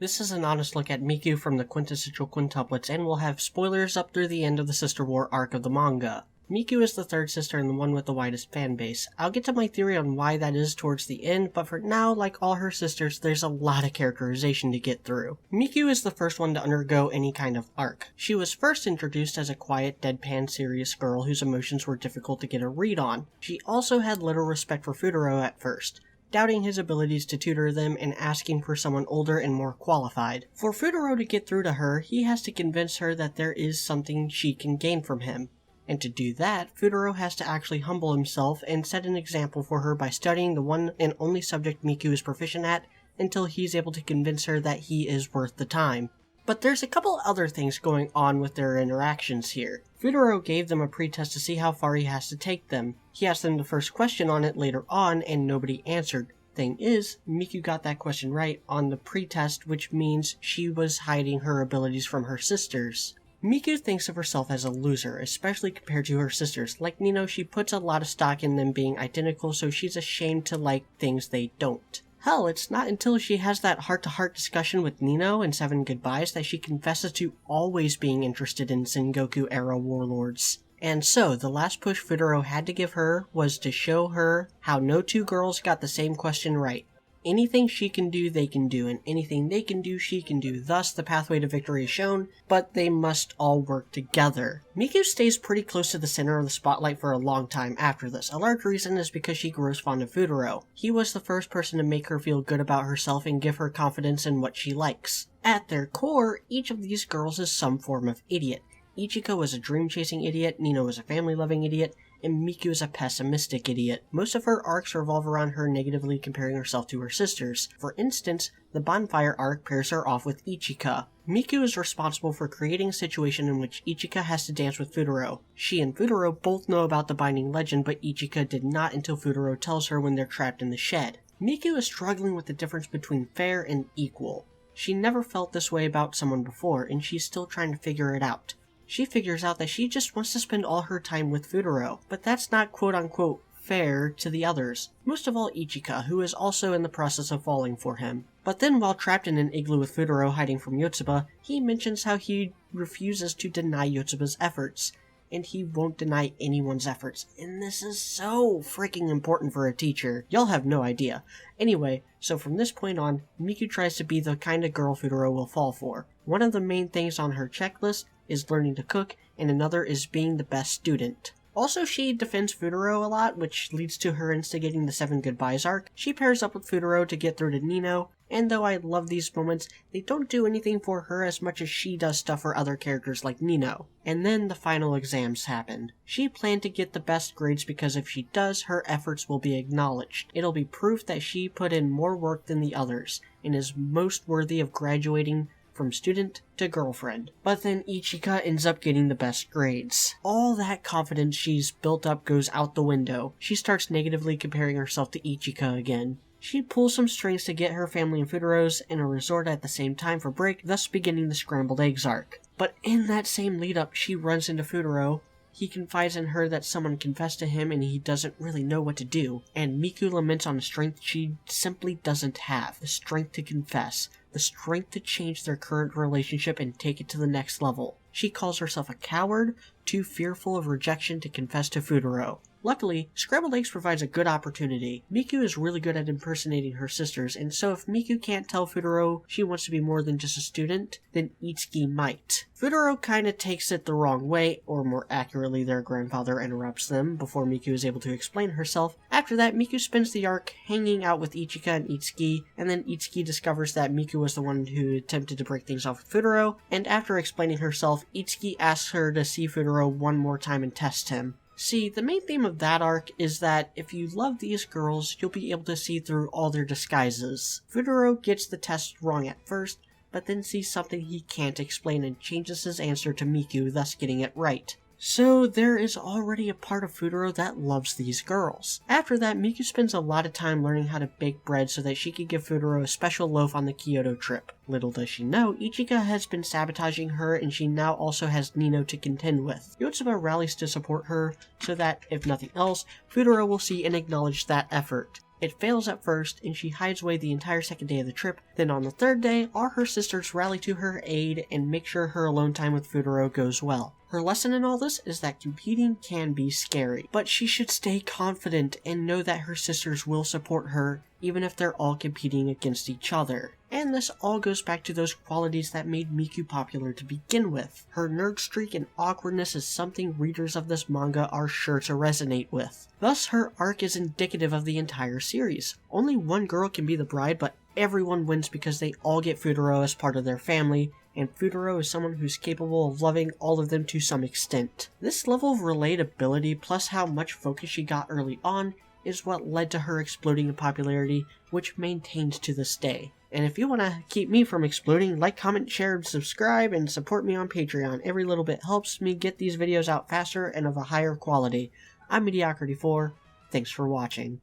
This is an honest look at Miku from the quintessential quintuplets and will have spoilers up through the end of the Sister War arc of the manga. Miku is the third sister and the one with the widest fanbase. I'll get to my theory on why that is towards the end, but for now, like all her sisters, there's a lot of characterization to get through. Miku is the first one to undergo any kind of arc. She was first introduced as a quiet, deadpan, serious girl whose emotions were difficult to get a read on. She also had little respect for Futaro at first, doubting his abilities to tutor them and asking for someone older and more qualified. For Futaro to get through to her, he has to convince her that there is something she can gain from him. And to do that, Futaro has to actually humble himself and set an example for her by studying the one and only subject Miku is proficient at until he's able to convince her that he is worth the time. But there's a couple other things going on with their interactions here. Futaro gave them a pretest to see how far he has to take them. He asked them the first question on it later on and nobody answered. Thing is, Miku got that question right on the pretest, which means she was hiding her abilities from her sisters. Miku thinks of herself as a loser, especially compared to her sisters. Like Nino, she puts a lot of stock in them being identical, so she's ashamed to like things they don't. Hell, it's not until she has that heart-to-heart discussion with Nino in Seven Goodbyes that she confesses to always being interested in Sengoku-era warlords. And so, the last push Futaro had to give her was to show her how no two girls got the same question right. Anything she can do, they can do, and anything they can do, she can do. Thus, the pathway to victory is shown, but they must all work together. Miku stays pretty close to the center of the spotlight for a long time after this. A large reason is because she grows fond of Futaro. He was the first person to make her feel good about herself and give her confidence in what she likes. At their core, each of these girls is some form of idiot. Ichika was a dream-chasing idiot, Nino was a family-loving idiot, and Miku is a pessimistic idiot. Most of her arcs revolve around her negatively comparing herself to her sisters. For instance, the bonfire arc pairs her off with Ichika. Miku is responsible for creating a situation in which Ichika has to dance with Futaro. She and Futaro both know about the binding legend, but Ichika did not until Futaro tells her when they're trapped in the shed. Miku is struggling with the difference between fair and equal. She never felt this way about someone before, and she's still trying to figure it out. She figures out that she just wants to spend all her time with Futaro, but that's not quote-unquote fair to the others. Most of all Ichika, who is also in the process of falling for him. But then while trapped in an igloo with Futaro hiding from Yotsuba, he mentions how he refuses to deny Yotsuba's efforts, and he won't deny anyone's efforts. And this is so freaking important for a teacher. Y'all have no idea. Anyway, so from this point on, Miku tries to be the kind of girl Futaro will fall for. One of the main things on her checklist is learning to cook, and another is being the best student. Also, she defends Futaro a lot, which leads to her instigating the Seven Goodbyes arc. She pairs up with Futaro to get through to Nino, and though I love these moments, they don't do anything for her as much as she does stuff for other characters like Nino. And then the final exams happened. She planned to get the best grades because if she does, her efforts will be acknowledged. It'll be proof that she put in more work than the others, and is most worthy of graduating from student to girlfriend. But then Ichika ends up getting the best grades. All that confidence she's built up goes out the window. She starts negatively comparing herself to Ichika again. She pulls some strings to get her family and Futaro's in a resort at the same time for break, thus beginning the scrambled eggs arc. But in that same lead up, she runs into Futaro. He confides in her that someone confessed to him and he doesn't really know what to do. And Miku laments on a strength she simply doesn't have. The strength to confess. The strength to change their current relationship and take it to the next level. She calls herself a coward, too fearful of rejection to confess to Futaro. Luckily, Scrambled Eggs provides a good opportunity. Miku is really good at impersonating her sisters, and so if Miku can't tell Futaro she wants to be more than just a student, then Itsuki might. Futaro kinda takes it the wrong way, or more accurately their grandfather interrupts them before Miku is able to explain herself. After that, Miku spends the arc hanging out with Ichika and Itsuki, and then Itsuki discovers that Miku was the one who attempted to break things off with Futaro, and after explaining herself, Itsuki asks her to see Futaro one more time and test him. See, the main theme of that arc is that if you love these girls, you'll be able to see through all their disguises. Futaro gets the test wrong at first, but then sees something he can't explain and changes his answer to Miku, thus getting it right. So there is already a part of Futaro that loves these girls. After that, Miku spends a lot of time learning how to bake bread so that she could give Futaro a special loaf on the Kyoto trip. Little does she know, Ichika has been sabotaging her and she now also has Nino to contend with. Yotsuba rallies to support her so that, if nothing else, Futaro will see and acknowledge that effort. It fails at first, and she hides away the entire second day of the trip. Then on the third day, all her sisters rally to her aid and make sure her alone time with Futaro goes well. Her lesson in all this is that competing can be scary, but she should stay confident and know that her sisters will support her even if they're all competing against each other. And this all goes back to those qualities that made Miku popular to begin with. Her nerd streak and awkwardness is something readers of this manga are sure to resonate with. Thus, her arc is indicative of the entire series. Only one girl can be the bride, but everyone wins because they all get Futaro as part of their family, and Futaro is someone who's capable of loving all of them to some extent. This level of relatability, plus how much focus she got early on, is what led to her exploding in popularity, which maintains to this day. And if you want to keep me from exploding, like, comment, share, and subscribe, and support me on Patreon. Every little bit helps me get these videos out faster and of a higher quality. I'm Mediocrity4. Thanks for watching.